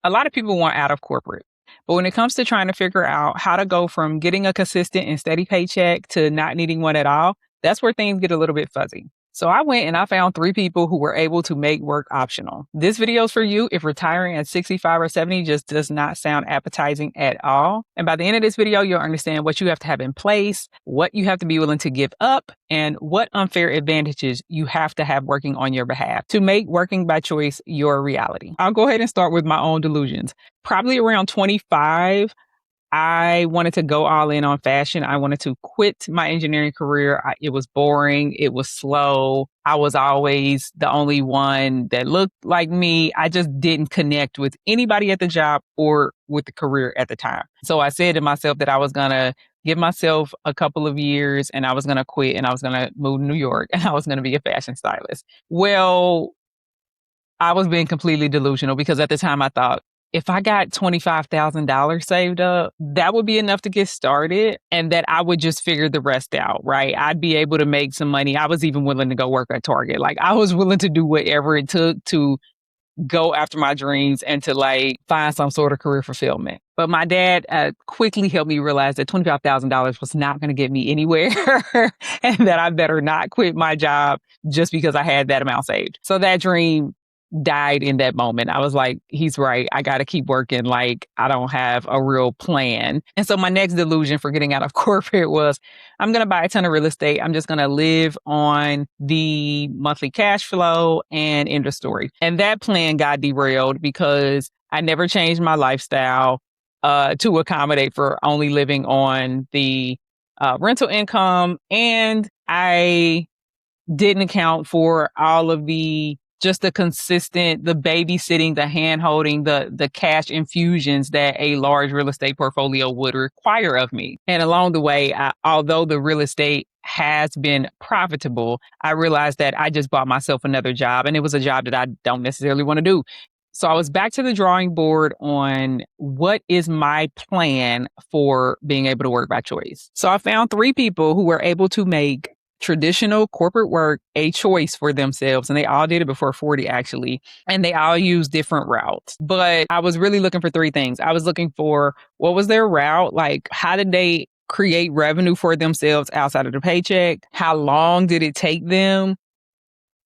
A lot of people want out of corporate. But when it comes to trying to figure out how to go from getting a consistent and steady paycheck to not needing one at all, that's where things get a little bit fuzzy. So I went and I found 3 people who were able to make work optional. This video is for you if retiring at 65 or 70 just does not sound appetizing at all. And by the end of this video, you'll understand what you have to have in place, what you have to be willing to give up, and what unfair advantages you have to have working on your behalf to make working by choice your reality. I'll go ahead and start with my own delusions. Probably around 25, I wanted to go all in on fashion. I wanted to quit my engineering career. It was boring. It was slow. I was always the only one that looked like me. I just didn't connect with anybody at the job or with the career at the time. So I said to myself that I was going to give myself a couple of years and I was going to quit and I was going to move to New York and I was going to be a fashion stylist. Well, I was being completely delusional because at the time I thought, if I got $25,000 saved up, that would be enough to get started and that I would just figure the rest out, right? I'd be able to make some money. I was even willing to go work at Target. Like I was willing to do whatever it took to go after my dreams and to like find some sort of career fulfillment. But my dad quickly helped me realize that $25,000 was not going to get me anywhere and that I better not quit my job just because I had that amount saved. So that dream died in that moment. I was like, he's right. I got to keep working. Like, I don't have a real plan. And so my next delusion for getting out of corporate was I'm going to buy a ton of real estate. I'm just going to live on the monthly cash flow and end of story. And that plan got derailed because I never changed my lifestyle to accommodate for only living on the rental income. And I didn't account for all of the just the consistent, the babysitting, the hand holding, the cash infusions that a large real estate portfolio would require of me. And along the way, although the real estate has been profitable, I realized that I just bought myself another job and it was a job that I don't necessarily want to do. So I was back to the drawing board on what is my plan for being able to work by choice. So I found 3 people who were able to make traditional corporate work a choice for themselves. And they all did it before 40, actually. And they all use different routes. But I was really looking for 3 things. I was looking for what was their route? Like, how did they create revenue for themselves outside of the paycheck? How long did it take them?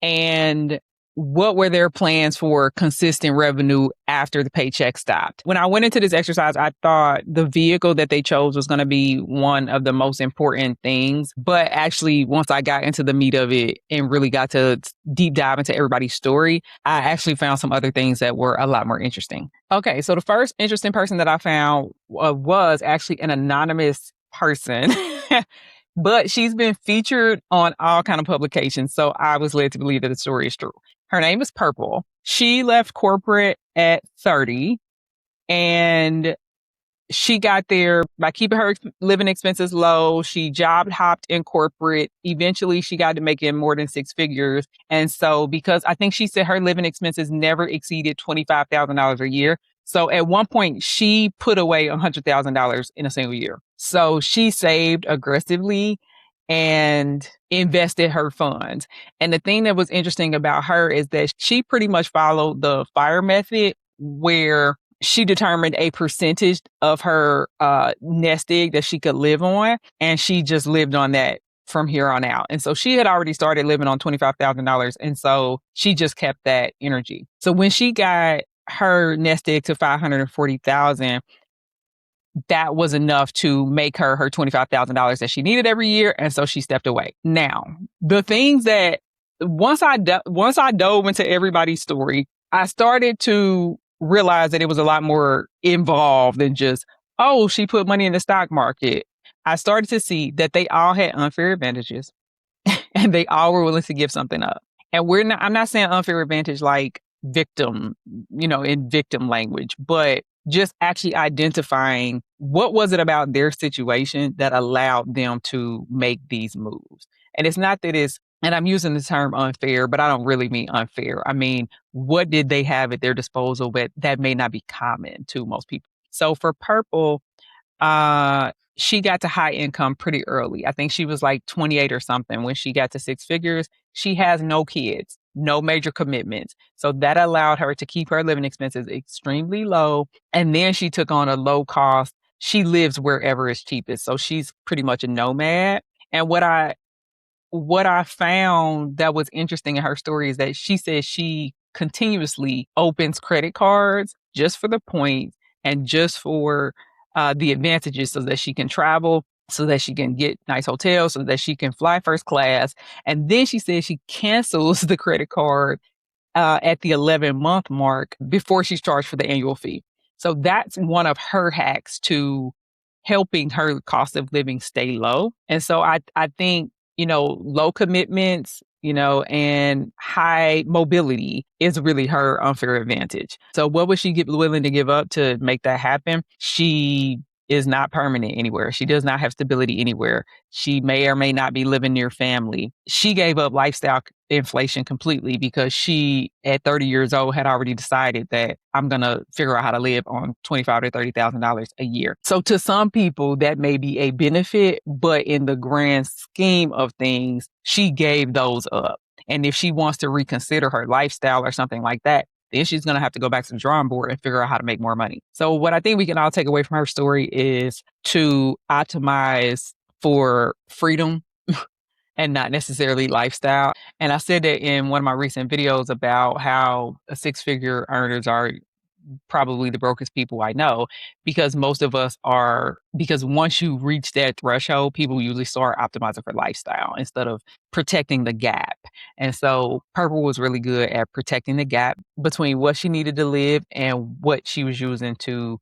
And what were their plans for consistent revenue after the paycheck stopped? When I went into this exercise, I thought the vehicle that they chose was going to be one of the most important things. But actually, once I got into the meat of it and really got to deep dive into everybody's story, I actually found some other things that were a lot more interesting. Okay, so the first interesting person that I found was actually an anonymous person. But she's been featured on all kind of publications. So I was led to believe that the story is true. Her name is Purple. She left corporate at 30 and she got there by keeping her living expenses low. She job hopped in corporate. Eventually she got to making more than 6 figures. And so because I think she said her living expenses never exceeded $25,000 a year. So at one point she put away $100,000 in a single year. So she saved aggressively and invested her funds. And the thing that was interesting about her is that she pretty much followed the FIRE method where she determined a percentage of her nest egg that she could live on. And she just lived on that from here on out. And so she had already started living on $25,000. And so she just kept that energy. So when she got her nest egg to 540,000, that was enough to make her $25,000 that she needed every year. And so she stepped away. Now, the things that once I dove into everybody's story, I started to realize that it was a lot more involved than just, oh, she put money in the stock market. I started to see that they all had unfair advantages and they all were willing to give something up. And I'm not saying unfair advantage like victim, in victim language, but just actually identifying what was it about their situation that allowed them to make these moves. And it's not that and I'm using the term unfair, but I don't really mean unfair. I mean, what did they have at their disposal that may not be common to most people? So for Purple, she got to high income pretty early. I think she was like 28 or something when she got to 6 figures. She has no kids. no major commitments. So that allowed her to keep her living expenses extremely low. And then she took on a low cost. She lives wherever is cheapest. So she's pretty much a nomad. And what I found that was interesting in her story is that she says she continuously opens credit cards just for the points and just for the advantages so that she can travel, so that she can get nice hotels, so that she can fly first class. And then she says she cancels the credit card at the 11-month mark before she's charged for the annual fee. So that's one of her hacks to helping her cost of living stay low. And so I think, low commitments, and high mobility is really her unfair advantage. So what would she get willing to give up to make that happen? She is not permanent anywhere. She does not have stability anywhere. She may or may not be living near family. She gave up lifestyle inflation completely because she, at 30 years old, had already decided that I'm going to figure out how to live on $25,000 to $30,000 a year. So to some people, that may be a benefit, but in the grand scheme of things, she gave those up. And if she wants to reconsider her lifestyle or something like that, then she's going to have to go back to the drawing board and figure out how to make more money. So what I think we can all take away from her story is to optimize for freedom and not necessarily lifestyle. And I said that in one of my recent videos about how six-figure earners are probably the brokest people I know, because most of us are, because once you reach that threshold, people usually start optimizing for lifestyle instead of protecting the gap. And so Purple was really good at protecting the gap between what she needed to live and what she was using to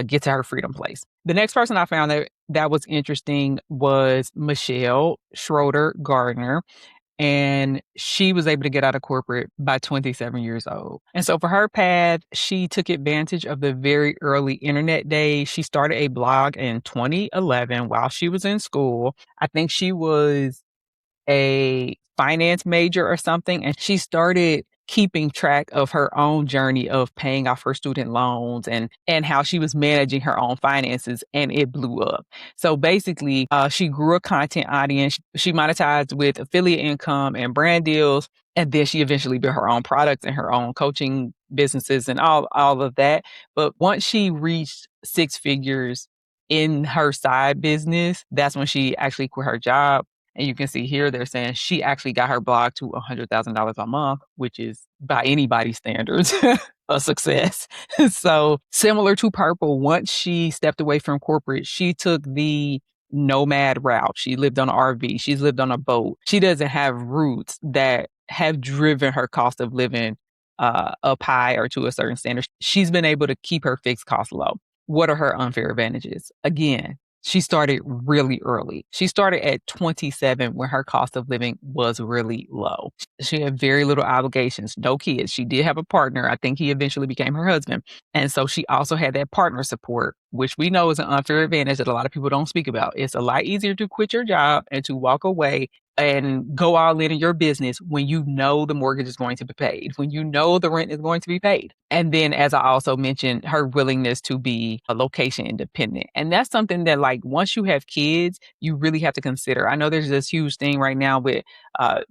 get to her freedom place. The next person I found that was interesting was Michelle Schroeder Gardner. And she was able to get out of corporate by 27 years old. And so for her path, she took advantage of the very early internet days. She started a blog in 2011 while she was in school. I think she was a finance major or something, and she started keeping track of her own journey of paying off her student loans and how she was managing her own finances, and it blew up. So basically, she grew a content audience. She monetized with affiliate income and brand deals, and then she eventually built her own products and her own coaching businesses and all of that. But once she reached six figures in her side business, that's when she actually quit her job. And you can see here, they're saying she actually got her blog to $100,000 a month, which is by anybody's standards, a success. So similar to Purple, once she stepped away from corporate, she took the nomad route. She lived on an RV. She's lived on a boat. She doesn't have roots that have driven her cost of living up high or to a certain standard. She's been able to keep her fixed costs low. What are her unfair advantages? Again, she started really early. She started at 27 when her cost of living was really low. She had very little obligations, no kids. She did have a partner. I think he eventually became her husband. And so she also had that partner support, which we know is an unfair advantage that a lot of people don't speak about. It's a lot easier to quit your job and to walk away and go all in your business when you know the mortgage is going to be paid, when you know the rent is going to be paid. And then, as I also mentioned, her willingness to be a location independent. And that's something that, like, once you have kids, you really have to consider. I know there's this huge thing right now with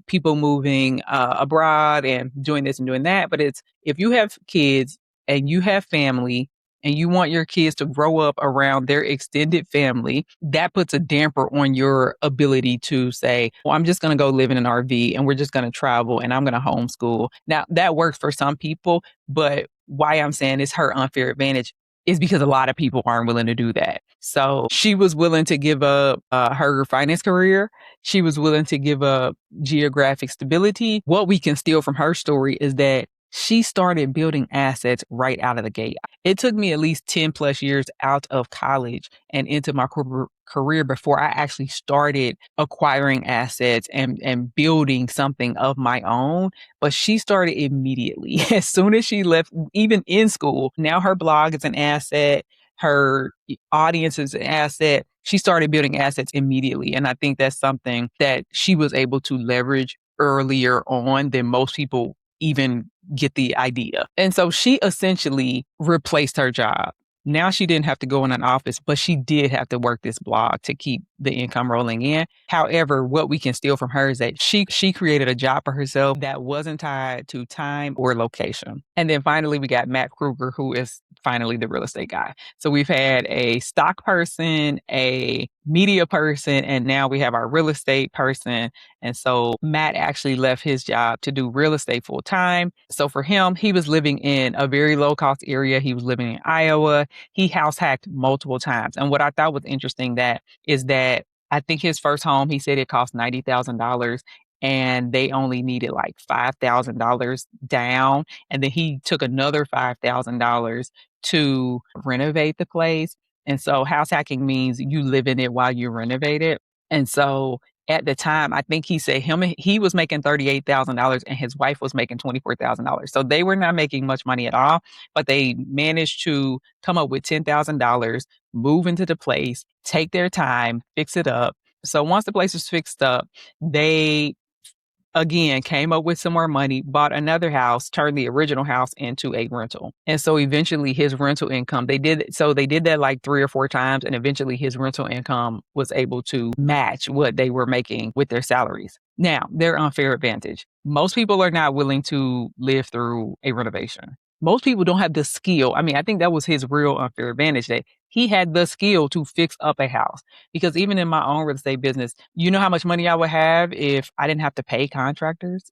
people moving abroad and doing this and doing that. But it's, if you have kids and you have family, and you want your kids to grow up around their extended family, that puts a damper on your ability to say, well, I'm just going to go live in an RV and we're just going to travel and I'm going to homeschool. Now, that works for some people, but why I'm saying it's her unfair advantage is because a lot of people aren't willing to do that. So she was willing to give up her finance career. She was willing to give up geographic stability. What we can steal from her story is that she started building assets right out of the gate. It took me at least 10 plus years out of college and into my corporate career before I actually started acquiring assets and building something of my own. But she started immediately. As soon as she left, even in school, now her blog is an asset. Her audience is an asset. She started building assets immediately. And I think that's something that she was able to leverage earlier on than most people even get the idea. And so she essentially replaced her job. Now she didn't have to go in an office, but she did have to work this blog to keep the income rolling in. However, what we can steal from her is that she created a job for herself that wasn't tied to time or location. And then finally, we got Matt Kruger, who is finally the real estate guy. So we've had a stock person, a media person, and now we have our real estate person. And so Matt actually left his job to do real estate full time. So for him, he was living in a very low cost area. He was living in Iowa. He house hacked multiple times. And what I thought was interesting that is that I think his first home, he said it cost $90,000 and they only needed like $5,000 down. And then he took another $5,000 to renovate the place. And so house hacking means you live in it while you renovate it. And so at the time, I think he said he was making $38,000 and his wife was making $24,000. So they were not making much money at all, but they managed to come up with $10,000, move into the place, take their time, fix it up. So once the place was fixed up, they again came up with some more money, bought another house, turned the original house into a rental. And so eventually his rental income, they did that like 3 or 4 times, and eventually his rental income was able to match what they were making with their salaries. Now, their unfair advantage. Most people are not willing to live through a renovation. Most people don't have the skill. I mean, I think that was his real unfair advantage, that he had the skill to fix up a house. Because even in my own real estate business, you know how much money I would have if I didn't have to pay contractors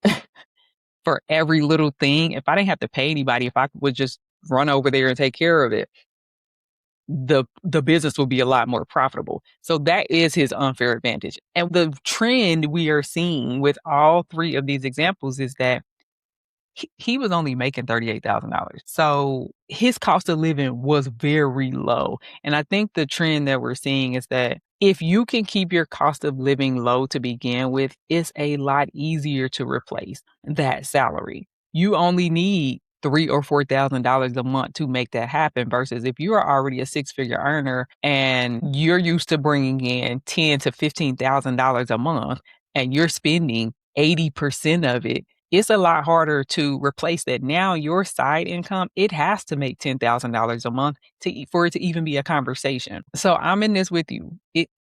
for every little thing? If I didn't have to pay anybody, if I would just run over there and take care of it, the business will be a lot more profitable. So that is his unfair advantage. And the trend we are seeing with all 3 of these examples is that he was only making $38,000. So his cost of living was very low. And I think the trend that we're seeing is that if you can keep your cost of living low to begin with, it's a lot easier to replace that salary. You only need $3,000 or $4,000 a month to make that happen. Versus if you are already a 6-figure earner and you're used to bringing in $10,000 to $15,000 a month, and you're spending 80% of it, it's a lot harder to replace that. Now your side income, it has to make $10,000 a month for it to even be a conversation. So I'm in this with you.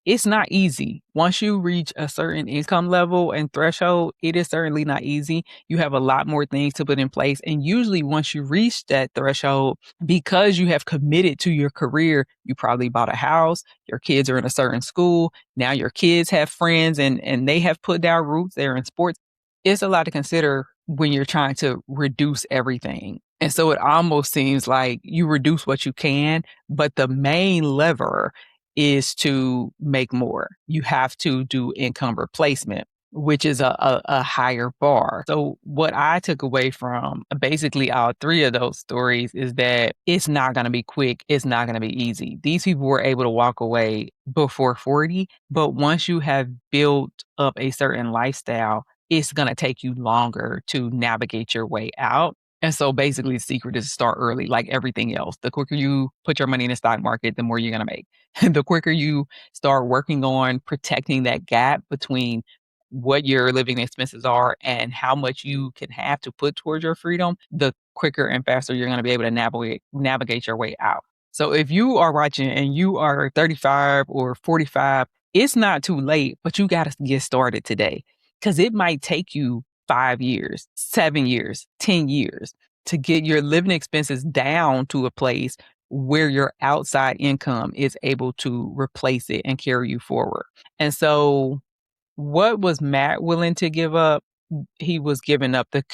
It's not easy. Once you reach a certain income level and threshold, it is certainly not easy. You have a lot more things to put in place. And usually once you reach that threshold, because you have committed to your career, you probably bought a house, your kids are in a certain school. Now your kids have friends and they have put down roots. They're in sports. It's a lot to consider when you're trying to reduce everything. And so it almost seems like you reduce what you can, but the main lever is to make more. You have to do income replacement, which is a higher bar. So what I took away from basically all 3 of those stories is that it's not going to be quick. It's not going to be easy. These people were able to walk away before 40, but once you have built up a certain lifestyle, it's going to take you longer to navigate your way out. And so basically the secret is to start early, like everything else. The quicker you put your money in the stock market, the more you're going to make. The quicker you start working on protecting that gap between what your living expenses are and how much you can have to put towards your freedom, the quicker and faster you're going to be able to navigate your way out. So if you are watching and you are 35 or 45, it's not too late, but you got to get started today, because it might take you 5 years, 7 years, 10 years to get your living expenses down to a place where your outside income is able to replace it and carry you forward. And so what was Matt willing to give up? He was giving up the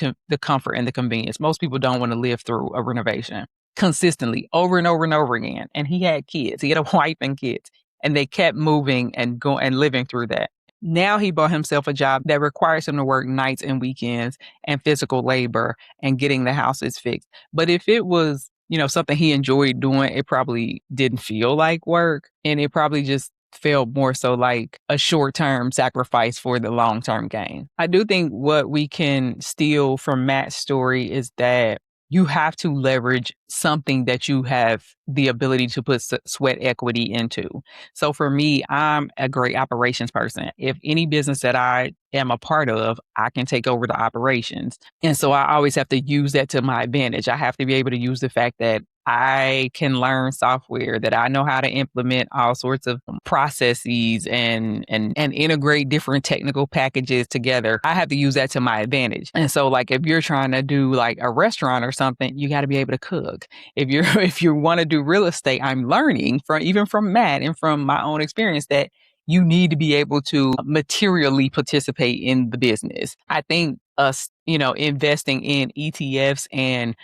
comfort and the convenience. Most people don't want to live through a renovation consistently over and over and over again. And he had kids. He had a wife and kids, and they kept moving and going and living through that. Now he bought himself a job that requires him to work nights and weekends and physical labor and getting the houses fixed. But if it was, something he enjoyed doing, it probably didn't feel like work, and it probably just felt more so like a short-term sacrifice for the long-term gain. I do think what we can steal from Matt's story is that you have to leverage something that you have the ability to put sweat equity into. So for me, I'm a great operations person. If any business that I am a part of, I can take over the operations. And so I always have to use that to my advantage. I have to be able to use the fact that I can learn software, that I know how to implement all sorts of processes and integrate different technical packages together. I have to use that to my advantage. And so like if you're trying to do like a restaurant or something, you got to be able to cook. If you're if you want to do real estate, I'm learning from even from Matt and from my own experience that you need to be able to materially participate in the business. I think us, investing in ETFs and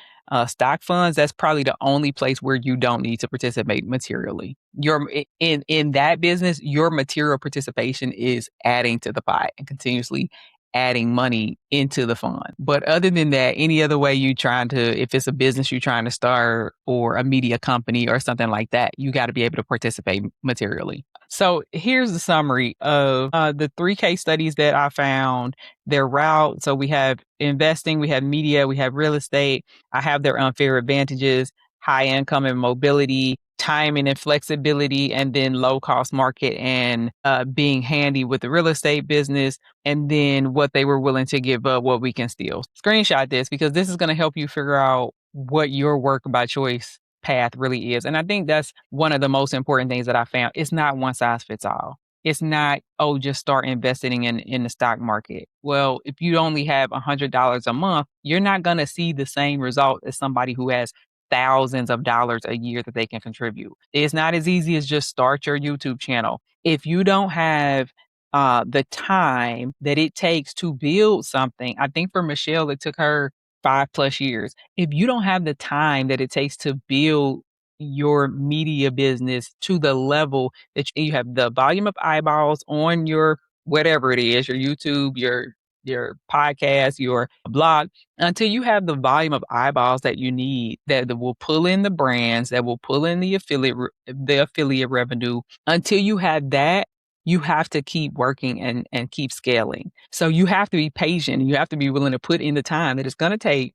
stock funds, that's probably the only place where you don't need to participate materially. In that business, your material participation is adding to the pie and continuously adding money into the fund. But other than that, any other way you trying to, if it's a business you're trying to start or a media company or something like that, you got to be able to participate materially. So here's the summary of the three case studies that I found, their route. So we have investing, we have media, we have real estate. I have their unfair advantages, high income and mobility, timing and flexibility, and then low cost market and being handy with the real estate business, and then what they were willing to give up, what we can steal. Screenshot this because this is going to help you figure out what your work by choice path really is. And I think that's one of the most important things that I found. It's not one size fits all. It's not, oh, just start investing in the stock market. Well, if you only have $100 a month, you're not going to see the same result as somebody who has thousands of dollars a year that they can contribute. It's not as easy as just start your YouTube channel. If you don't have the time that it takes to build something, I think for Michelle, it took her 5+ years. If you don't have the time that it takes to build your media business to the level that you have the volume of eyeballs on your whatever it is, your YouTube, your podcast, your blog, until you have the volume of eyeballs that you need that will pull in the brands, that will pull in the affiliate revenue, until you have that, you have to keep working and keep scaling. So you have to be patient. You have to be willing to put in the time that it's going to take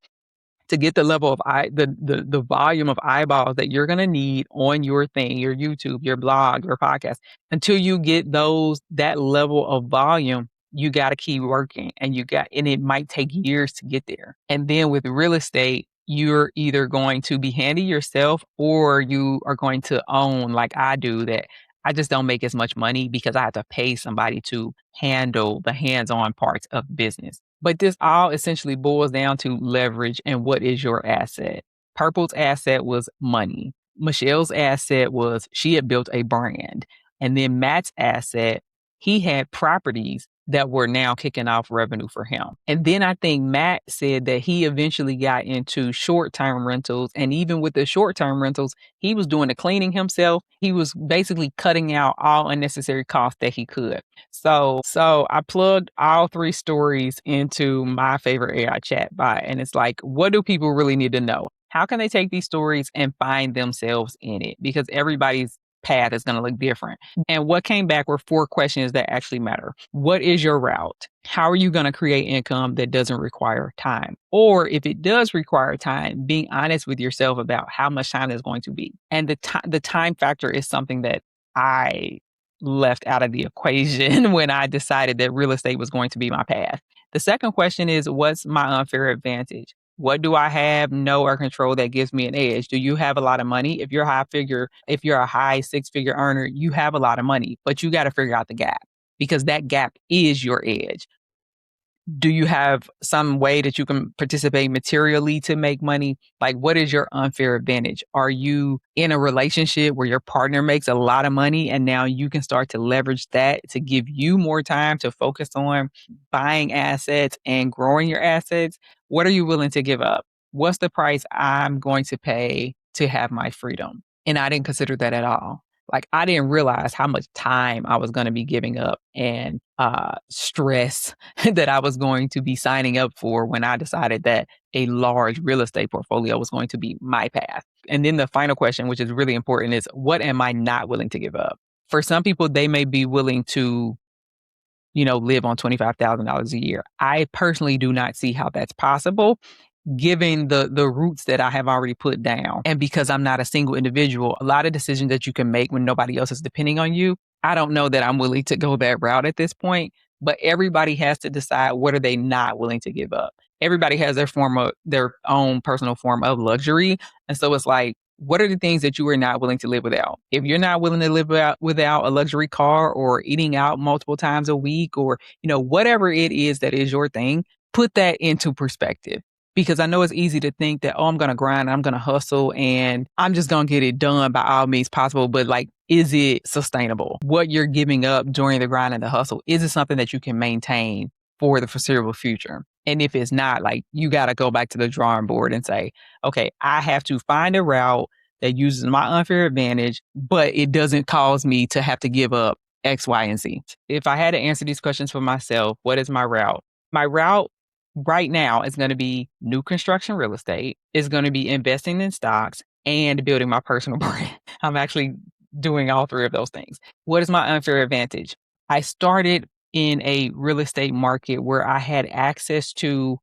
to get the level of the volume of eyeballs that you're going to need on your thing, your YouTube, your blog, your podcast. Until you get that level of volume, you got to keep working, and it might take years to get there. And then with real estate, you're either going to be handy yourself or you are going to own, like I do, that I just don't make as much money because I have to pay somebody to handle the hands-on parts of business. But this all essentially boils down to leverage and what is your asset. Purple's asset was money. Michelle's asset was she had built a brand. And then Matt's asset, he had properties that were now kicking off revenue for him. And then I think Matt said that he eventually got into short-term rentals. And even with the short-term rentals, he was doing the cleaning himself. He was basically cutting out all unnecessary costs that he could. So I plugged all three stories into my favorite AI chat bot. And it's like, what do people really need to know? How can they take these stories and find themselves in it? Because everybody's path is going to look different. And what came back were 4 questions that actually matter. What is your route? How are you going to create income that doesn't require time? Or if it does require time, being honest with yourself about how much time is going to be. And the time factor is something that I left out of the equation when I decided that real estate was going to be my path. The second question is, what's my unfair advantage? What do I have, know, or control that gives me an edge? Do you have a lot of money? If you're a high 6-figure earner, you have a lot of money, but you got to figure out the gap because that gap is your edge. Do you have some way that you can participate materially to make money? Like, what is your unfair advantage? Are you in a relationship where your partner makes a lot of money and now you can start to leverage that to give you more time to focus on buying assets and growing your assets? What are you willing to give up? What's the price I'm going to pay to have my freedom? And I didn't consider that at all. Like, I didn't realize how much time I was going to be giving up and stress that I was going to be signing up for when I decided that a large real estate portfolio was going to be my path. And then the final question, which is really important, is what am I not willing to give up? For some people, they may be willing to, live on $25,000 a year. I personally do not see how that's possible, given the roots that I have already put down. And because I'm not a single individual, a lot of decisions that you can make when nobody else is depending on you, I don't know that I'm willing to go that route at this point, but everybody has to decide what are they not willing to give up. Everybody has their own personal form of luxury. And so it's like, what are the things that you are not willing to live without? If you're not willing to live without a luxury car or eating out multiple times a week or, whatever it is that is your thing, put that into perspective. Because I know it's easy to think that, oh, I'm going to grind, I'm going to hustle, and I'm just going to get it done by all means possible. But like, is it sustainable? What you're giving up during the grind and the hustle, is it something that you can maintain for the foreseeable future? And if it's not, like, you got to go back to the drawing board and say, okay, I have to find a route that uses my unfair advantage, but it doesn't cause me to have to give up X, Y, and Z. If I had to answer these questions for myself, what is my route? My route right now is going to be new construction real estate, is going to be investing in stocks and building my personal brand. I'm actually doing all three of those things. What is my unfair advantage? I started in a real estate market where I had access to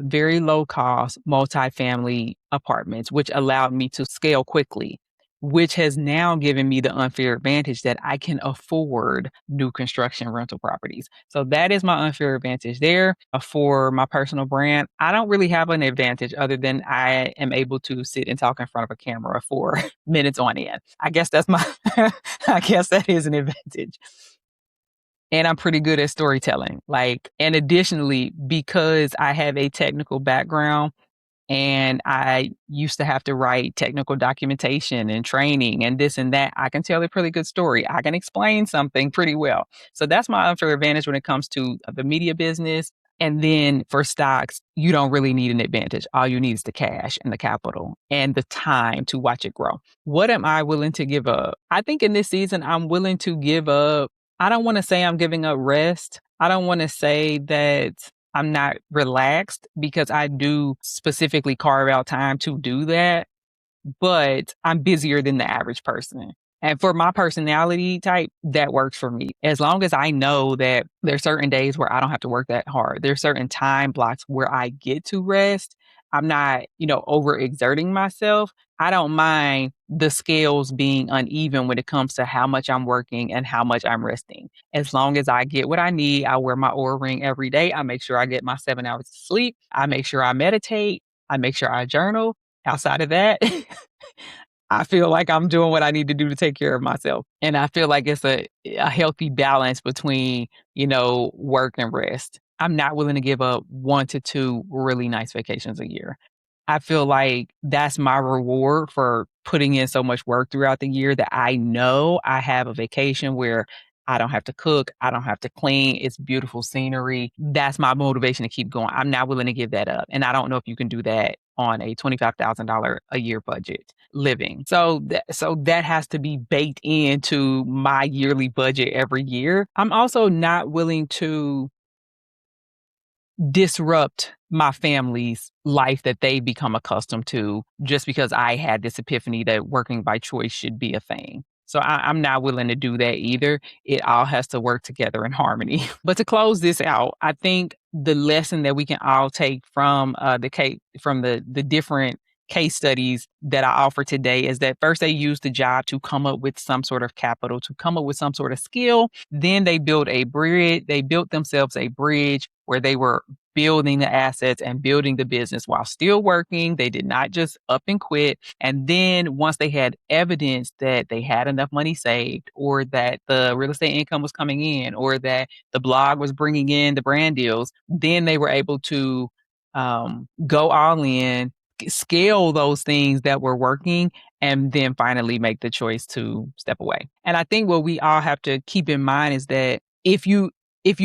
very low cost multifamily apartments, which allowed me to scale quickly, which has now given me the unfair advantage that I can afford new construction rental properties. So that is my unfair advantage there. For my personal brand, I don't really have an advantage other than I am able to sit and talk in front of a camera for minutes on end. I guess that's my, I guess that is an advantage. And I'm pretty good at storytelling. Like, and additionally, because I have a technical background and I used to have to write technical documentation and training and this and that, I can tell a pretty good story. I can explain something pretty well. So that's my unfair advantage when it comes to the media business. And then for stocks, you don't really need an advantage. All you need is the cash and the capital and the time to watch it grow. What am I willing to give up? I think in this season, I'm willing to give up. I don't want to say I'm giving up rest. I don't want to say that I'm not relaxed because I do specifically carve out time to do that, but I'm busier than the average person. And for my personality type, that works for me. As long as I know that there's certain days where I don't have to work that hard. There's certain time blocks where I get to rest. I'm not, overexerting myself. I don't mind the scales being uneven when it comes to how much I'm working and how much I'm resting. As long as I get what I need, I wear my Oura ring every day. I make sure I get my 7 hours of sleep. I make sure I meditate. I make sure I journal. Outside of that, I feel like I'm doing what I need to do to take care of myself. And I feel like it's a healthy balance between, work and rest. I'm not willing to give up 1 to 2 really nice vacations a year. I feel like that's my reward for putting in so much work throughout the year that I know I have a vacation where I don't have to cook, I don't have to clean, it's beautiful scenery. That's my motivation to keep going. I'm not willing to give that up. And I don't know if you can do that on a $25,000 a year budget living. So that has to be baked into my yearly budget every year. I'm also not willing to disrupt my family's life that they become accustomed to just because I had this epiphany that working by choice should be a thing. So I'm not willing to do that either. It all has to work together in harmony. But to close this out, I think the lesson that we can all take from the different case studies that I offer today is that first they used the job to come up with some sort of capital, to come up with some sort of skill. Then they built a bridge. They built themselves a bridge where they were building the assets and building the business while still working. They did not just up and quit. And then once they had evidence that they had enough money saved, or that the real estate income was coming in, or that the blog was bringing in the brand deals, then they were able to go all in, scale those things that were working, and then finally make the choice to step away. And I think what we all have to keep in mind is that if you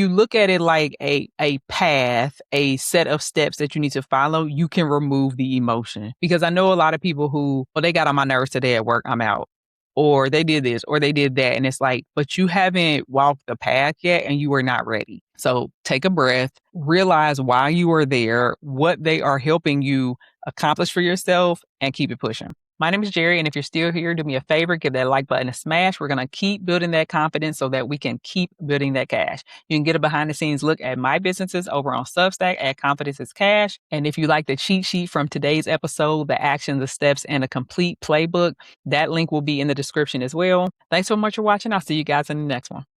look at it like a path, a set of steps that you need to follow, you can remove the emotion. Because I know a lot of people who, well, they got on my nerves today at work, I'm out. Or they did this, or they did that. And it's like, but you haven't walked the path yet and you are not ready. So take a breath, realize why you are there, what they are helping you accomplish for yourself, and keep it pushing. My name is Gerrie, and if you're still here, do me a favor, give that like button a smash. We're going to keep building that confidence so that we can keep building that cash. You can get a behind the scenes look at my businesses over on Substack at Confidence is Cash. And if you like the cheat sheet from today's episode, the actions, the steps, and a complete playbook, that link will be in the description as well. Thanks so much for watching. I'll see you guys in the next one.